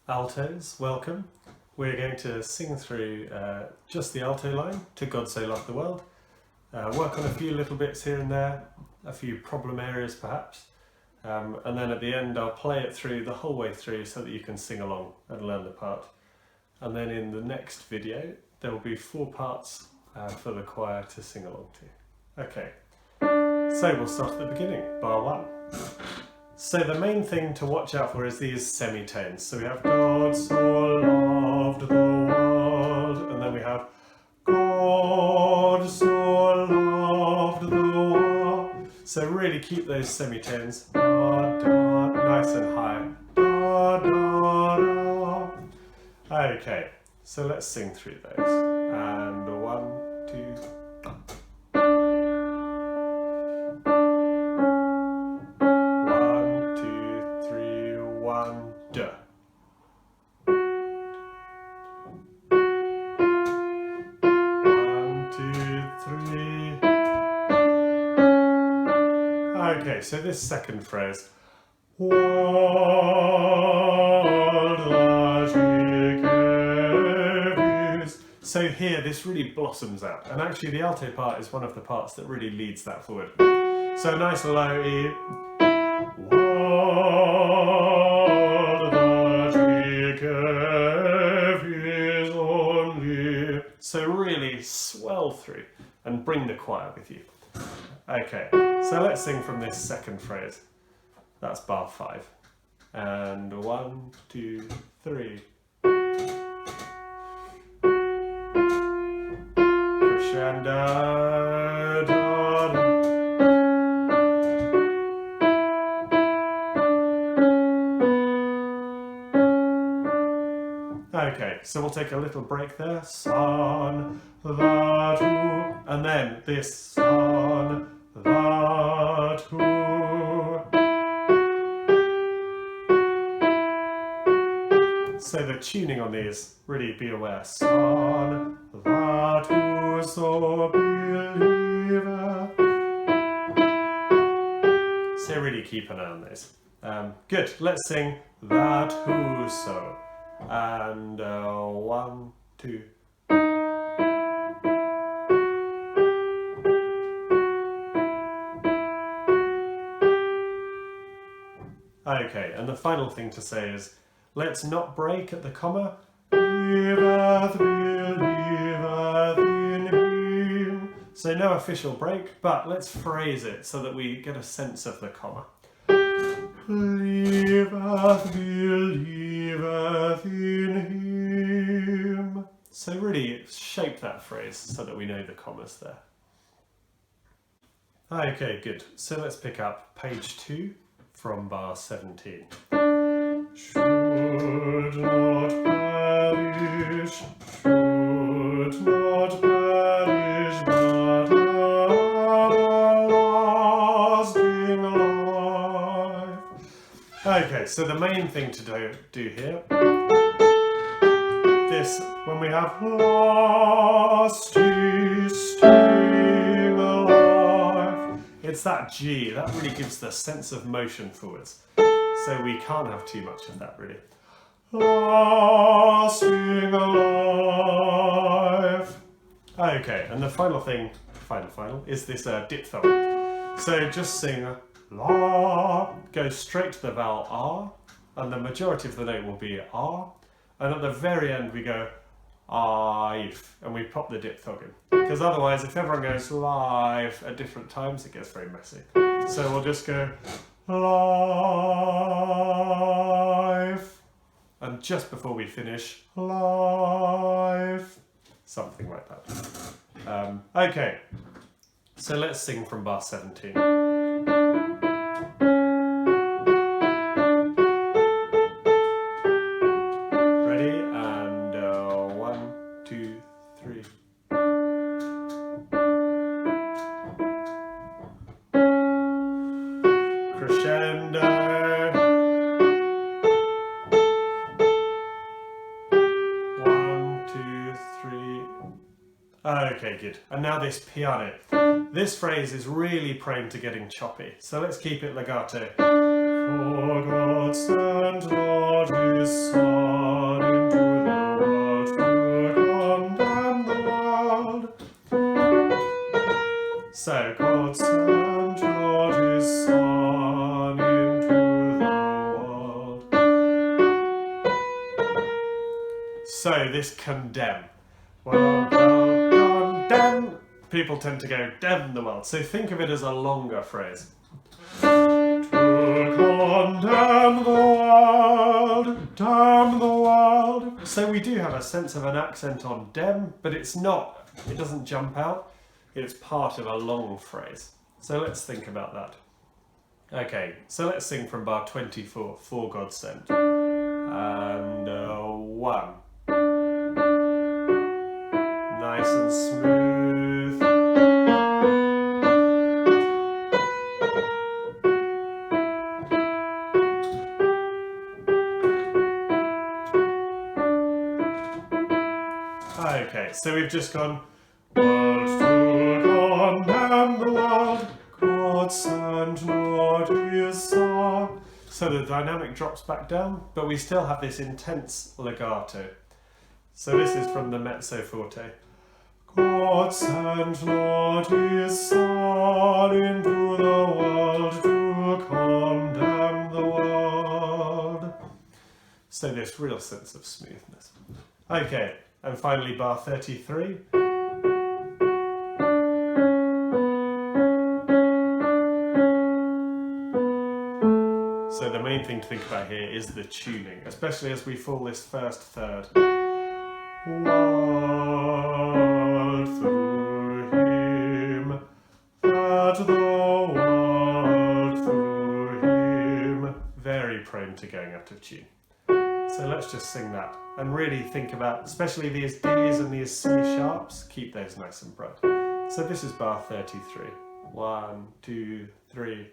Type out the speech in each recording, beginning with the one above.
Altos, welcome. We're going to sing through just the alto line, To God So Loved the World, work on a few little bits here and there, a few problem areas perhaps, and then at the end I'll play it through the whole way through so that you can sing along and learn the part. And then in the next video there will be 4 parts for the choir to sing along to. Okay, so we'll start at the beginning, bar 1. So the main thing to watch out for is these semitones. So we have God so loved the world, and then we have God so loved the world. So really keep those semitones da, da, nice and high. Da, da, da. Okay, so let's sing through those. And 1, 2, 3. Okay, so this second phrase, so here this really blossoms out, and actually the alto part is one of the parts that really leads that forward. So a nice low E, so really swell through and bring the choir with you. Okay, so let's sing from this second phrase. That's bar 5. And 1, 2, 3. Crescendo. Da, da. Okay, so we'll take a little break there. Son, la, tu, and then this son, la, tu. So the tuning on these, really be aware. Son, la, tu, so believe. So really keep an eye on those. Good, let's sing that who so. And 1, 2. Okay, and the final thing to say is, let's not break at the comma. Believeth, believeth in him. So no official break, but let's phrase it so that we get a sense of the comma. Believeth, believeth in him. So really shape that phrase so that we know the commas there. Okay, good. So let's pick up page 2 from bar 17. Should not perish, should not perish, but everlasting life. Okay, so the main thing to do here, this, when we have lasting life, it's that G, that really gives the sense of motion forwards. So we can't have too much of that really. Lasting life. Okay, and the final thing, final, is this diphthong. So just sing la, go straight to the vowel R, and the majority of the note will be R, and at the very end we go if, and we pop the diphthong in. Because otherwise, if everyone goes live at different times, it gets very messy. So we'll just go live, and just before we finish, live, something like that. Okay, so let's sing from bar 17. Ready? And 1, 2, 3. Crescendo. 1, 2, 3. Okay, good. And now this piano. This phrase is really prone to getting choppy, so let's keep it legato. For God sent not his Son. So this condemn. Well, condemn. People tend to go damn the world. So think of it as a longer phrase. To condemn the world, damn the world. So we do have a sense of an accent on dem, but it doesn't jump out. It's part of a long phrase. So let's think about that. Okay, so let's sing from bar 24, For God Sent. And 1. Nice and smooth. Okay, so we've just gone world to condemn the world, God sent not his son. So the dynamic drops back down, but we still have this intense legato. So this is from the mezzo forte. God sent not his son into the world to condemn the world. So this real sense of smoothness. Okay, and finally bar 33. So the main thing to think about here is the tuning, especially as we fall this first third. World through him, that the world through him. Very prone to going out of tune. So let's just sing that and really think about, especially these Ds and these C sharps, keep those nice and bright. So this is bar 33. 1, 2, 3.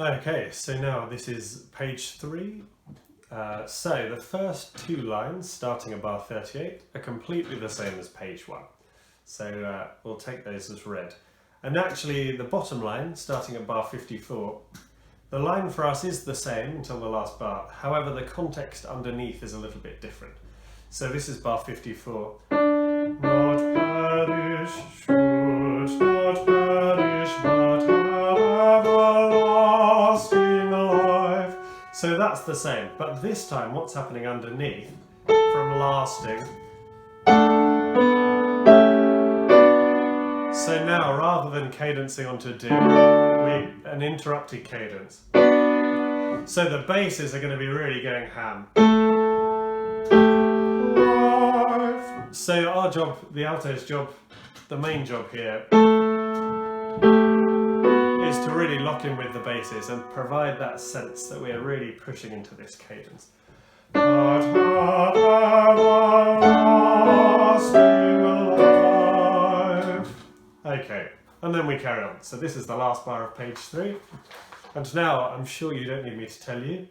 Okay, so now this is page 3. So the first 2 lines, starting at bar 38, are completely the same as page 1. So we'll take those as read. And actually the bottom line, starting at bar 54, the line for us is the same until the last bar. However, the context underneath is a little bit different. So this is bar 54. Not perish, should not perish, but have everlasting life. So that's the same, but this time what's happening underneath from lasting. So now rather than cadencing onto do, an interrupted cadence. So the basses are going to be really going ham. So our job, the alto's job, the main job here, is to really lock in with the basses and provide that sense that we are really pushing into this cadence. But have everlasting life. Okay, and then we carry on. So this is the last bar of page 3. And now, I'm sure you don't need me to tell you,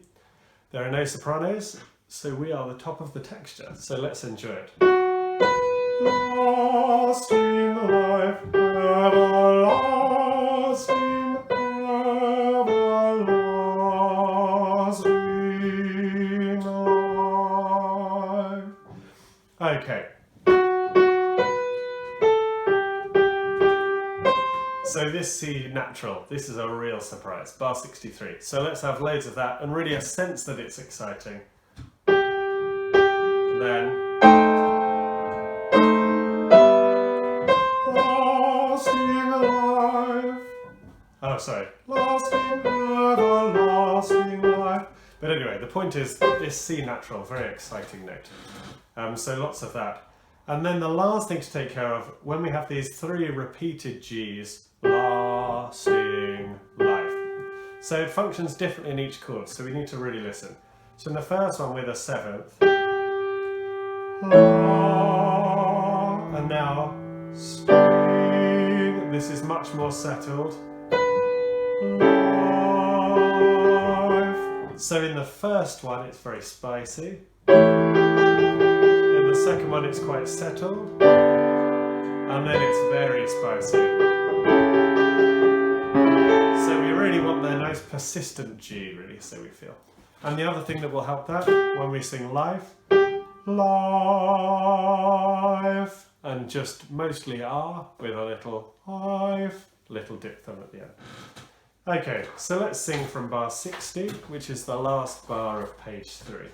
there are no sopranos, so we are the top of the texture. So let's enjoy it. Lasting life, everlasting, everlasting life. Okay. So this C natural, this is a real surprise, bar 63. So let's have loads of that and really a sense that it's exciting. And then lasting life. Oh, sorry. Lasting, everlasting life. But anyway, the point is this C natural, very exciting note. So lots of that. And then the last thing to take care of, when we have these 3 repeated Gs, lasting life. So it functions differently in each chord, so we need to really listen. So in the first one with a 7th, and now string, this is much more settled. Life. So in the first one it's very spicy. In the second one it's quite settled. And then it's very spicy. So we really want the nice persistent G, really, so we feel. And the other thing that will help that, when we sing live, life, and just mostly R with a little life, little diphthong at the end. Okay, so let's sing from bar 60, which is the last bar of page 3.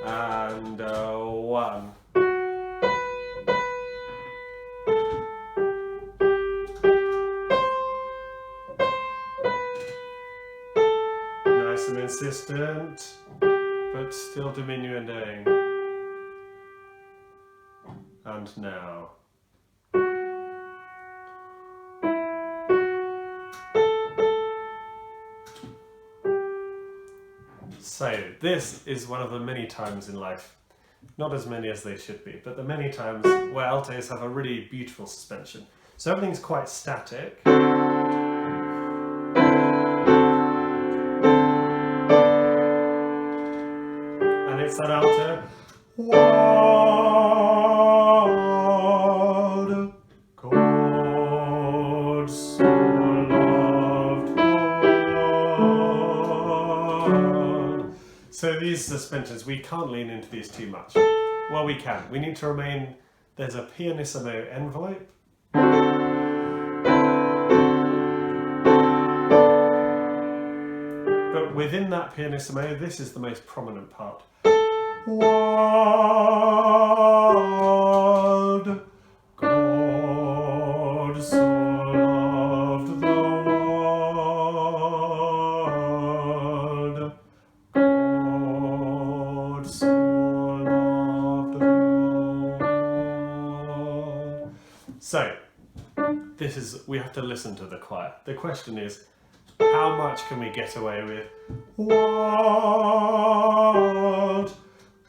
And 1. Nice and insistent, but still diminuending. And now. So this is one of the many times in life, not as many as they should be, but the many times where altos have a really beautiful suspension. So everything's quite static. And it's that alto. World, God so loved the world. So these suspensions, we can't lean into these too much. Well, we can. We need to remain, there's a pianissimo envelope. But within that pianissimo, this is the most prominent part. World, God so loved the world. God so loved the world. So, this is, we have to listen to the choir. The question is, how much can we get away with world,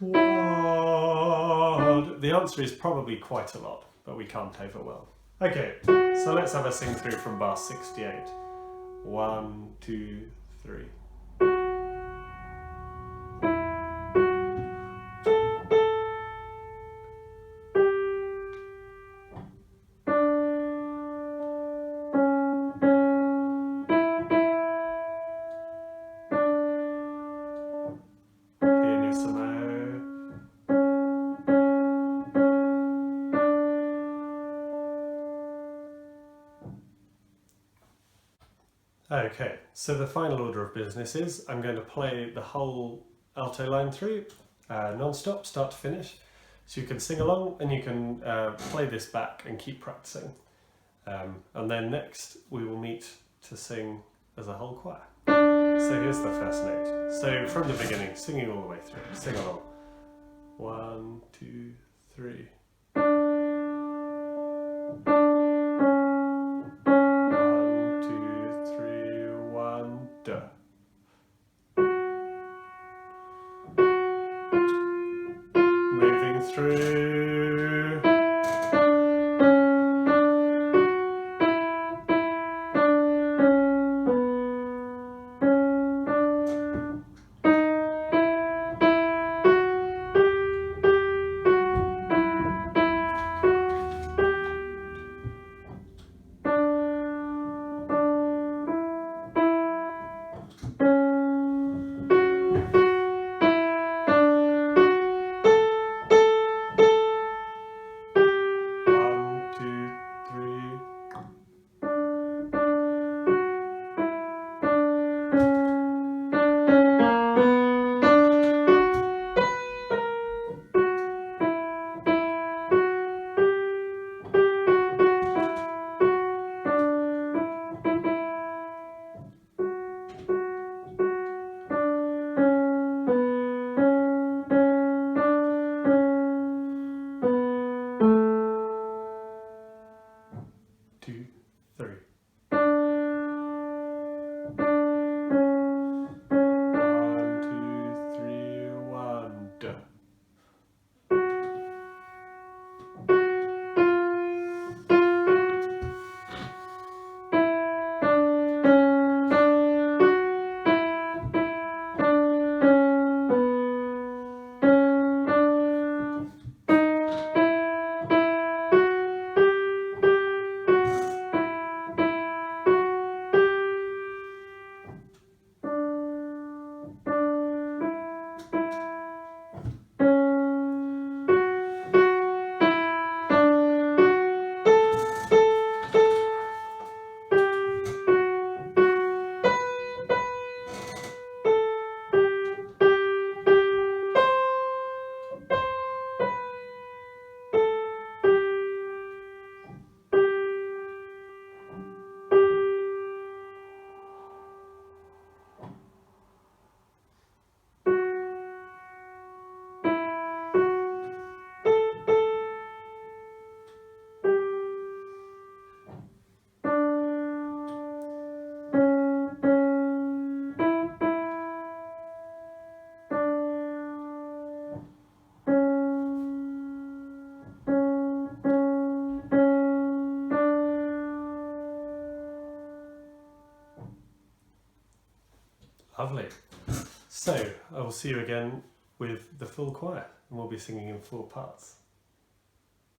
world? The answer is probably quite a lot, but we can't overwhelm. Okay, so let's have a sing through from bar 68. 1, 2, 3. Okay, so the final order of business is I'm going to play the whole alto line through non-stop, start to finish, so you can sing along and you can play this back and keep practicing. And then next we will meet to sing as a whole choir. So here's the first note. So from the beginning, singing all the way through, sing along. 1, 2, 3. Moving through. Lovely. So I will see you again with the full choir, and we'll be singing in 4 parts.